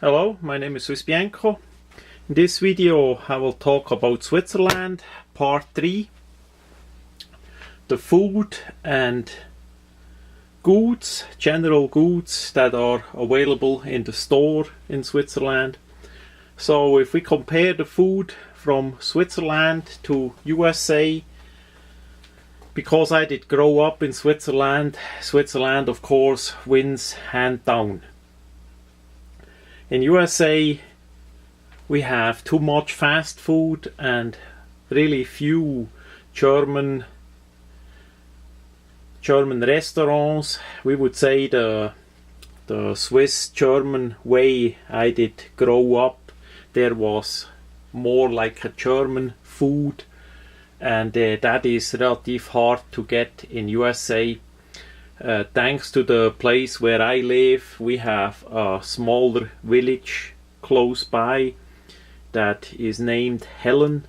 Hello, my name is Swiss Bianco. In this video I will talk about Switzerland, part 3. The food and goods, general goods that are available in the store in Switzerland. So if we compare the food from Switzerland to USA, because I did grow up in Switzerland, Switzerland of course wins hand down. In USA we have too much fast food and really few German restaurants. We would say the Swiss German way I did grow up, there was more like a German food, and that is relatively hard to get in USA. Thanks to the place where I live, we have a smaller village close by that is named Hellendorf,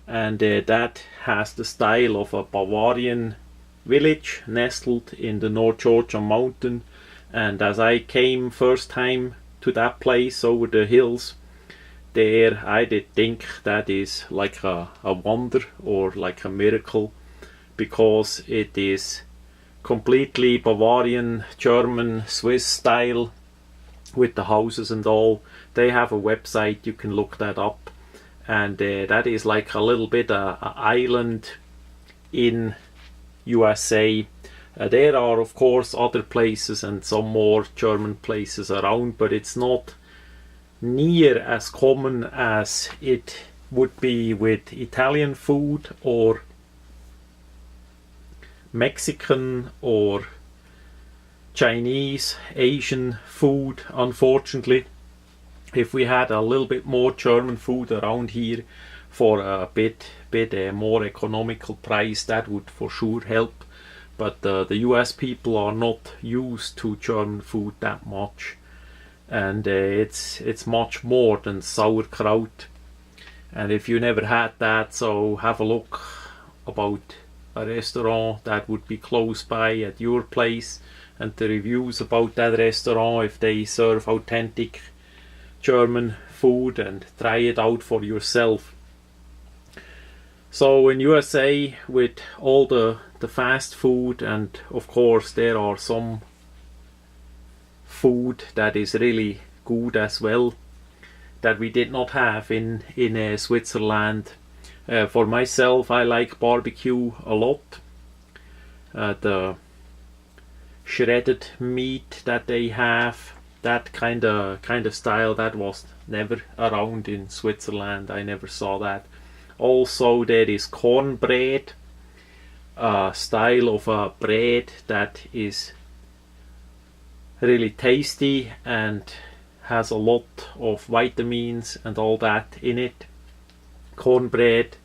and that has the style of a Bavarian village nestled in the North Georgia mountain. And as I came first time to that place over the hills there, I did think that is like a wonder or like a miracle, because it is completely Bavarian, German, Swiss style with the houses and all. They have a website, you can look that up, and that is like a little bit a island in USA. There are of course other places and some more German places around, but it's not near as common as it would be with Italian food or Mexican or Chinese, Asian food. Unfortunately, if we had a little bit more German food around here for a bit more economical price, that would for sure help. But the US people are not used to German food that much, and it's much more than sauerkraut. And if you never had that, so have a look about a restaurant that would be close by at your place, and the reviews about that restaurant, if they serve authentic German food, and try it out for yourself. So in USA, with all the fast food, and of course there are some food that is really good as well that we did not have in Switzerland. For myself, I like barbecue a lot. The shredded meat that they have, that kind of style, that was never around in Switzerland. I never saw that. Also, there is cornbread, a style of a bread that is really tasty and has a lot of vitamins and all that in it. Cornbread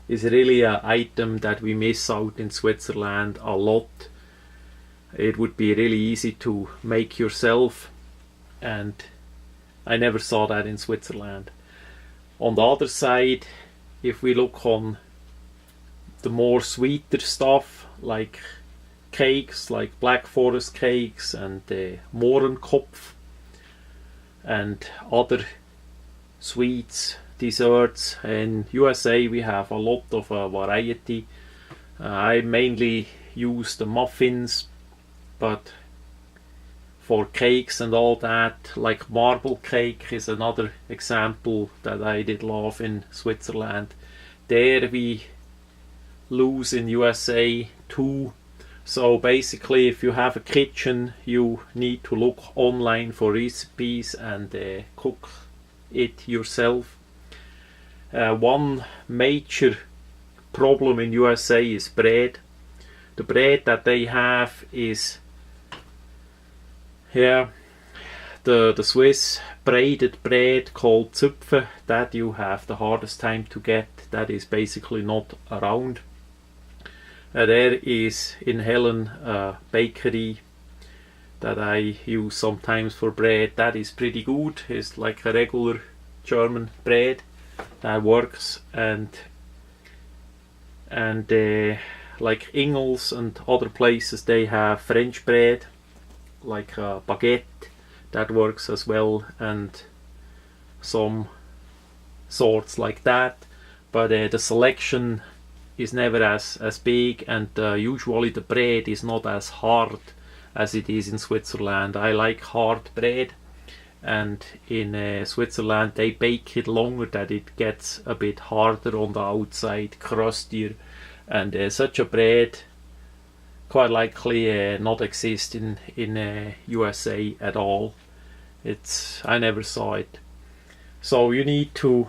is really an item that we miss out in Switzerland a lot. It would be really easy to make yourself, and I never saw that in Switzerland. On the other side, if we look on the more sweeter stuff, like cakes, like Black Forest cakes and Mohrenkopf and other sweets, desserts, in USA we have a lot of variety. I mainly use the muffins, but for cakes and all that, like marble cake is another example that I did love in Switzerland. There we lose in USA too. So basically, if you have a kitchen, you need to look online for recipes and cook it yourself. One major problem in USA is bread. The bread that they have is the Swiss braided bread called Zupfe, that you have the hardest time to get. That is basically not around. There is in Hellen a bakery that I use sometimes for bread. That is pretty good. It's like a regular German bread that works, and like Ingles and other places, they have French bread like baguette that works as well, and some sorts like that. But the selection is never as big, and usually the bread is not as hard as it is in Switzerland. I like hard bread, and in Switzerland they bake it longer that it gets a bit harder on the outside, crustier, and such a bread quite likely not exist in USA at all. I never saw it. So you need to,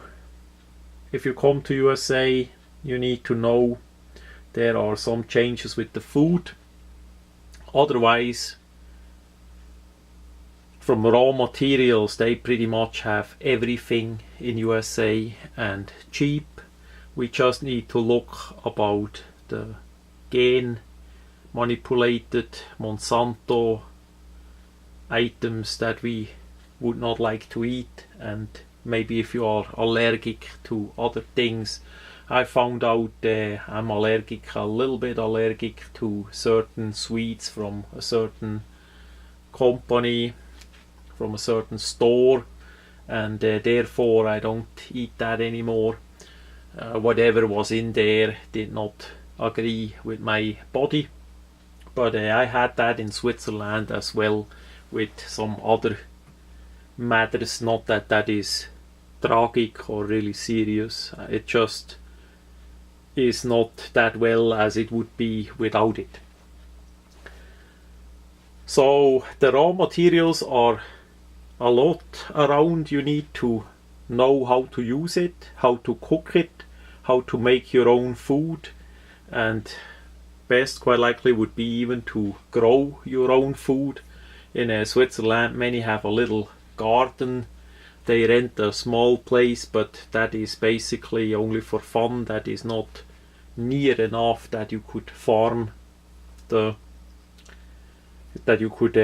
if you come to USA, you need to know there are some changes with the food. Otherwise, from raw materials, they pretty much have everything in USA and cheap. We just need to look about the gain manipulated Monsanto items that we would not like to eat, and maybe if you are allergic to other things. I found out I'm a little bit allergic to certain sweets from a certain company, from a certain store, and therefore I don't eat that anymore. Whatever was in there did not agree with my body. But I had that in Switzerland as well, with some other matters. Not that that is tragic or really serious. It just is not that well as it would be without it. So the raw materials are a lot around. You need to know how to use it, how to cook it, how to make your own food, and best quite likely would be even to grow your own food. In Switzerland, many have a little garden. They rent a small place, but that is basically only for fun. That is not near enough that you could farm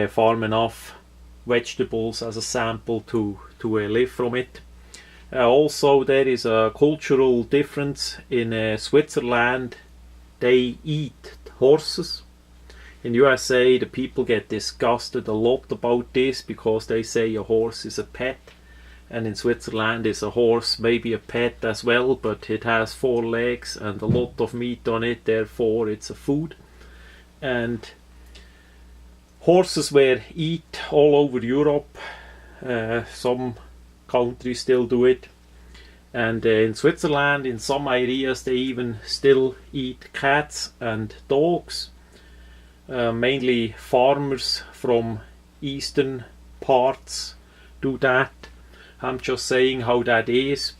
farm enough vegetables as a sample to live from it. Also, there is a cultural difference. In Switzerland, they eat horses. In USA, the people get disgusted a lot about this because they say a horse is a pet. And in Switzerland, is a horse maybe a pet as well, but it has 4 legs and a lot of meat on it, therefore it's a food. And horses were eat all over Europe. Some countries still do it. And in Switzerland, in some areas, they even still eat cats and dogs. Mainly farmers from eastern parts do that. I'm just saying how that is.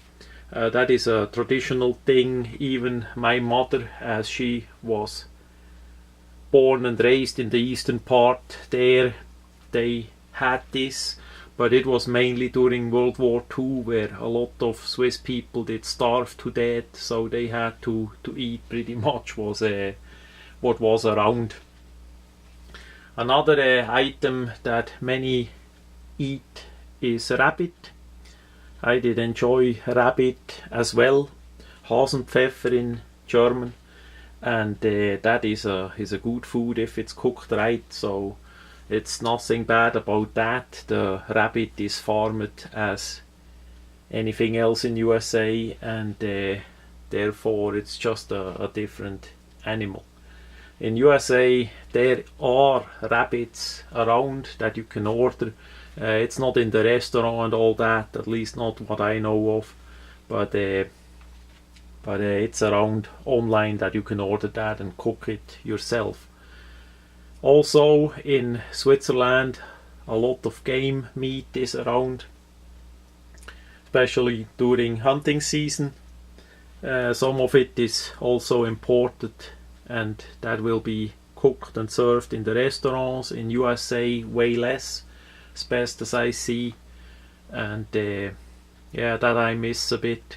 That is a traditional thing. Even my mother, as she was born and raised in the eastern part there, they had this. But it was mainly during World War II, where a lot of Swiss people did starve to death, so they had to eat pretty much what was around. Another item that many eat is rabbit. I did enjoy rabbit as well, Hasenpfeffer in German, and that is a good food if it's cooked right. So it's nothing bad about that. The rabbit is farmed as anything else in USA, and therefore it's just a different animal. In USA, there are rabbits around that you can order. It's not in the restaurant and all that, at least not what I know of, but it's around online that you can order that and cook it yourself. Also in Switzerland, a lot of game meat is around, especially during hunting season. Some of it is also imported, and that will be cooked and served in the restaurants. In USA, way less, as best as I see, and yeah, that I miss a bit.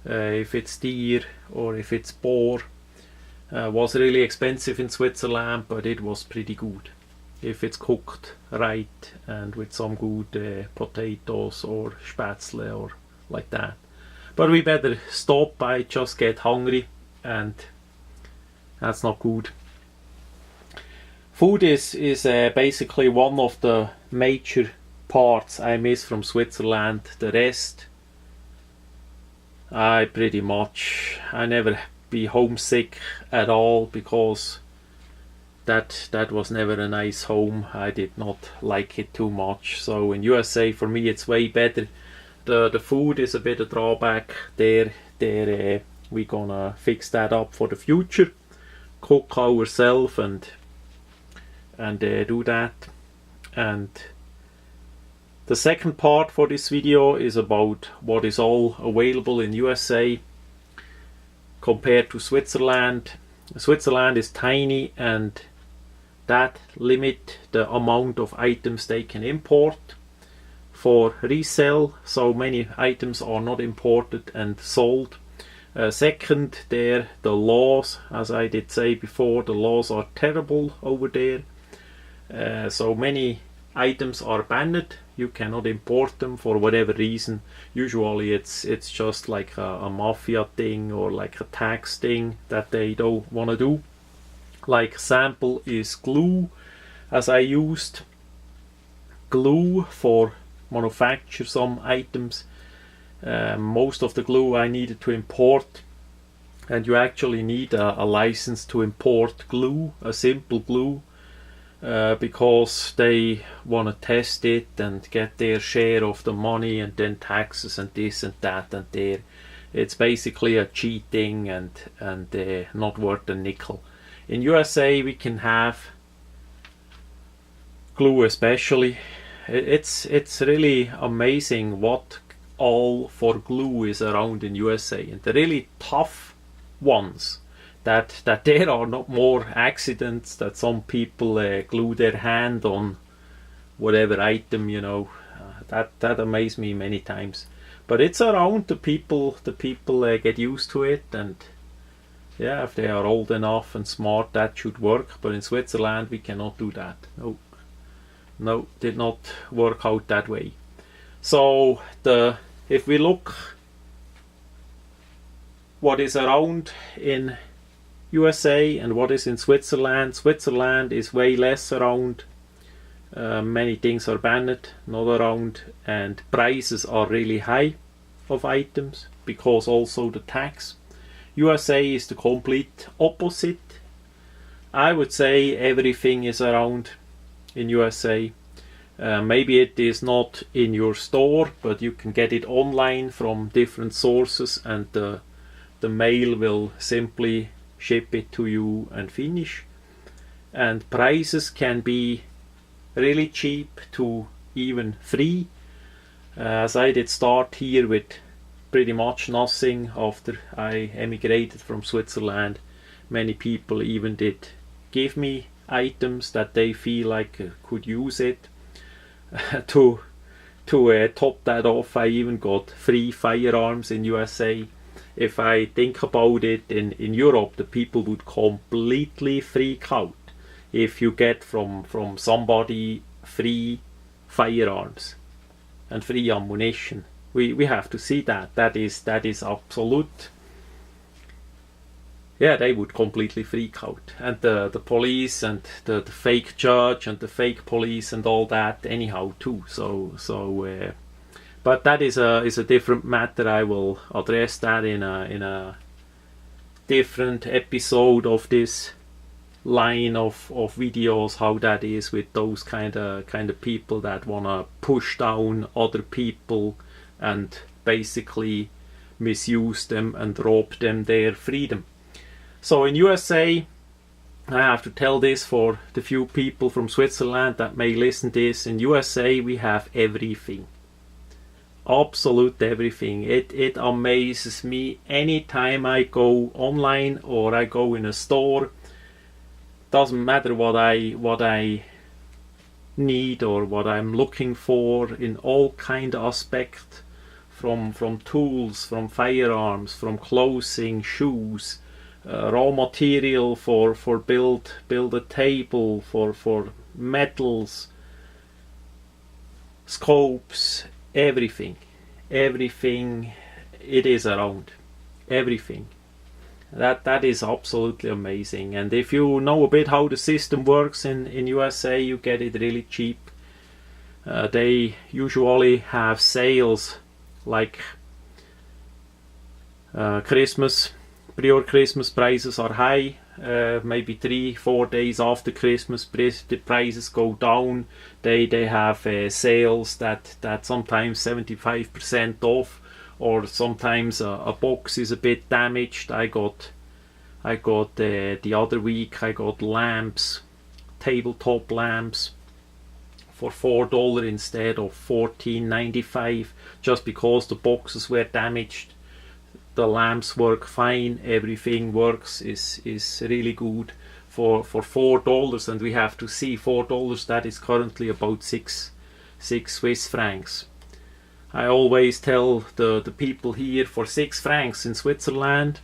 If it's deer or if it's boar, was really expensive in Switzerland, but it was pretty good if it's cooked right and with some good potatoes or spätzle or like that. But we better stop. I just get hungry, and that's not good. Food is basically one of the major parts I miss from Switzerland. The rest, I never be homesick at all, because that was never a nice home. I did not like it too much. So in USA, for me, it's way better. The food is a bit of drawback there. We gonna fix that up for the future. Cook ourselves and do that. And the second part for this video is about what is all available in USA compared to Switzerland. Switzerland is tiny, and that limit the amount of items they can import for resale. So many items are not imported and sold. Second, there the laws, as I did say before, the laws are terrible over there. So many items are banned. You cannot import them for whatever reason. Usually it's just like a mafia thing or like a tax thing that they don't want to do. Like sample is glue, as I used glue for manufacture some items. Most of the glue I needed to import, and you actually need a license to import glue, a simple glue, because they want to test it and get their share of the money, and then taxes and this and that and there. It's basically a cheating and not worth a nickel. In USA we can have glue, especially. It's really amazing what all for glue is around in USA, and the really tough ones, that there are not more accidents, that some people glue their hand on whatever item, that amazed me many times. But it's around. The people get used to it, and yeah, if they are old enough and smart, that should work. But in Switzerland we cannot do that. No, did not work out that way. So if we look what is around in USA and what is in Switzerland, Switzerland is way less around. Many things are banned, not around, and prices are really high of items because also the tax. USA is the complete opposite. I would say everything is around in USA. Maybe it is not in your store, but you can get it online from different sources, and the mail will simply ship it to you and finish. And prices can be really cheap to even free, as I did start here with pretty much nothing after I emigrated from Switzerland. Many people even did give me items that they feel like could use it. To top that off, I even got free firearms in USA. If I think about it, in Europe the people would completely freak out if you get from somebody free firearms and free ammunition. We have to see that. That is absolute. Yeah, they would completely freak out. And the police and the fake judge and the fake police and all that anyhow too. But that is a different matter. I will address that in a different episode of this line of videos, how that is with those kind of people that wanna push down other people and basically misuse them and rob them their freedom. So in USA, I have to tell this for the few people from Switzerland that may listen to this, in USA we have everything. Absolute everything. It amazes me anytime I go online or I go in a store. Doesn't matter what I need or what I'm looking for, in all kind of aspect, from tools, from firearms, from clothing, shoes, raw material for build a table, for metals, scopes, everything it is around. Everything. That is absolutely amazing. And if you know a bit how the system works in USA, you get it really cheap. They usually have sales like Christmas. Prior Christmas prices are high. Maybe 3-4 days after Christmas, the prices go down. They have sales that sometimes 75% off, or sometimes a box is a bit damaged. I got the other week I got lamps, tabletop lamps, for $4 instead of $14.95, just because the boxes were damaged. The lamps work fine, everything works, is really good for $4, and we have to see $4, that is currently about 6 Swiss francs. I always tell the people here, for 6 francs in Switzerland,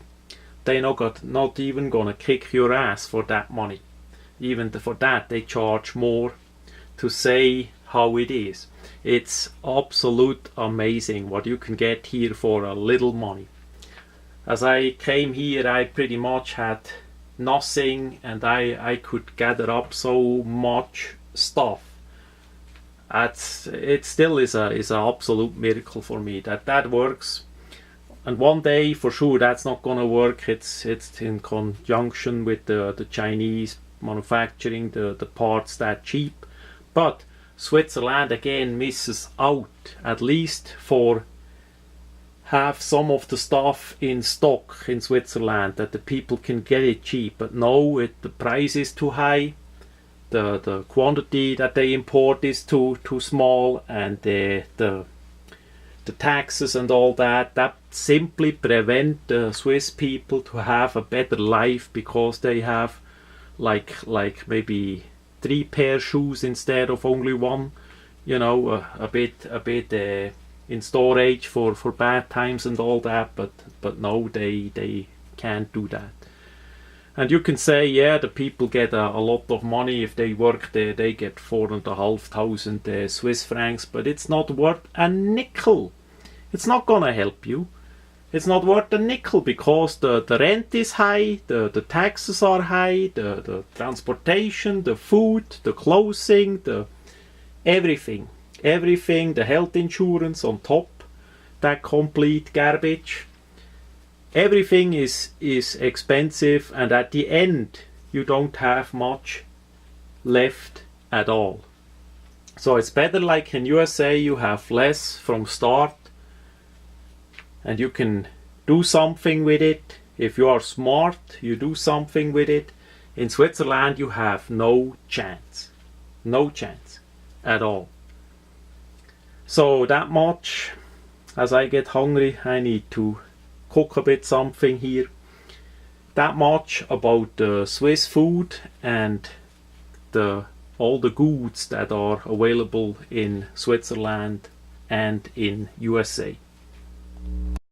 they not even gonna kick your ass for that money. Even for that they charge more to say how it is. It's absolute amazing what you can get here for a little money. As I came here, I pretty much had nothing, and I could gather up so much stuff. It still is an absolute miracle for me that works. And one day for sure that's not gonna work. It's in conjunction with the Chinese manufacturing the parts that cheap. But Switzerland again misses out, at least for have some of the stuff in stock in Switzerland, that the people can get it cheap. But no, the price is too high, the quantity that they import is too small, and the taxes and all that simply prevent the Swiss people to have a better life, because they have like maybe 3 pair shoes instead of only 1, you know, a bit in storage for bad times and all that, but no, they can't do that. And you can say, yeah, the people get a lot of money if they work there. They get 4,500 Swiss francs, but it's not worth a nickel. It's not gonna help you. It's not worth a nickel, because the rent is high, the taxes are high, the transportation, the food, the clothing, the everything, the health insurance on top, that complete garbage. Everything is expensive, and at the end you don't have much left at all. So it's better like in USA, you have less from start, and you can do something with it. If you are smart, you do something with it. In Switzerland you have no chance at all. So that much. As I get hungry, I need to cook a bit something here. That much about the Swiss food and all the goods that are available in Switzerland and in USA.